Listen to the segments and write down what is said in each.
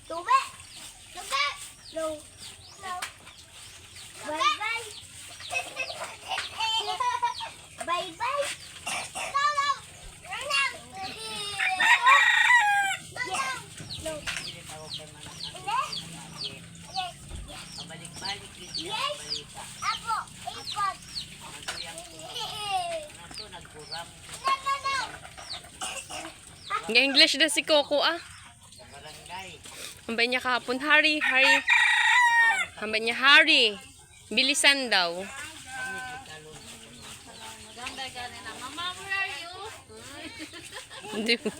Tube! Tube! No. No. Bye-bye! Bye-bye! No, no! No, no! No, no! Balik-balik dito. Yes! Apo! Ipot! Nagkuram. No, no, no! English na si Coco ah. Barangay. Hambay niya kahapon, Hari, Hari. Hambay niya, Hari. Bilisan daw. Maganda ka nila. Mama, where are you? Hindi mo.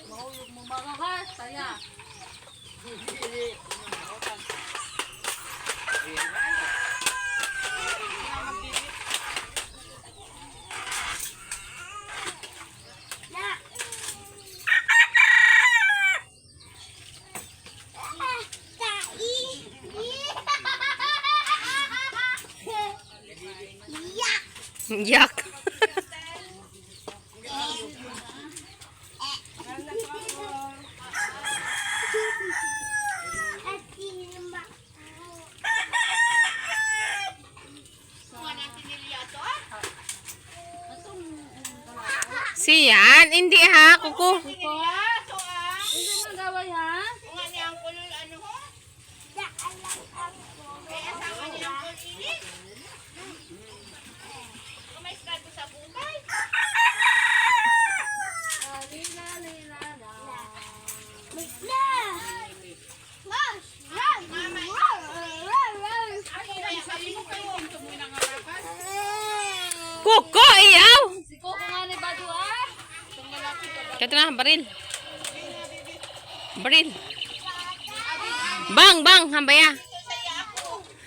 Mahulog mo mga ha? Saya. Yak. Siyan, hindi ha, Kuko. Hindi mo gaway ha? Kuko, iyaw. Si Coco nga ni Badu ah. Kaya na, baril. Baril. Bang, bang, hambaya.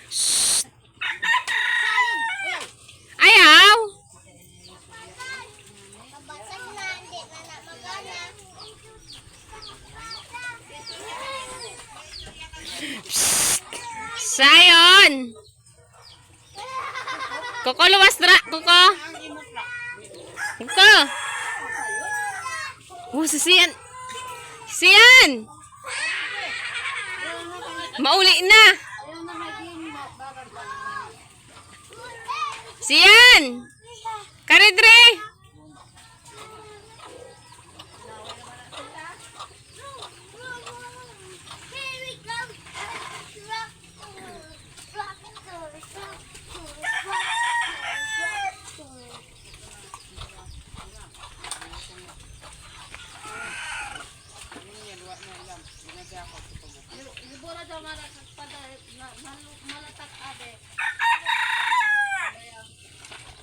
Shhh. Ayaw. Shhh. Sayon. Kuko, luwas dra. Kuko. Kuko. Si Sian. Sian. Mauli na. Sian. Karidre. Libura daw malatak ade.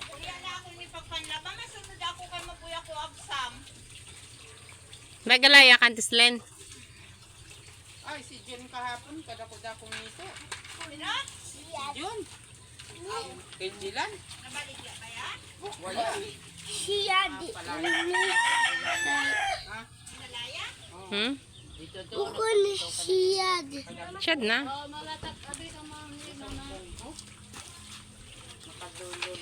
Kuya na ako ni pagpanlaba, masunod ako kay mabuya ko absam. Magalaya kantis Len. Ay, si Jen kahapon, kadako-dakong nito. Sino? Siyan. Yun. Kenjilan? Nabaligya pa yan? Wala. Siya di. Nalaya? Hmm? Dito to. Ukon siya di. Siyad na. Oh, malatak. Abi ka mga hindi naman. Nakadulog.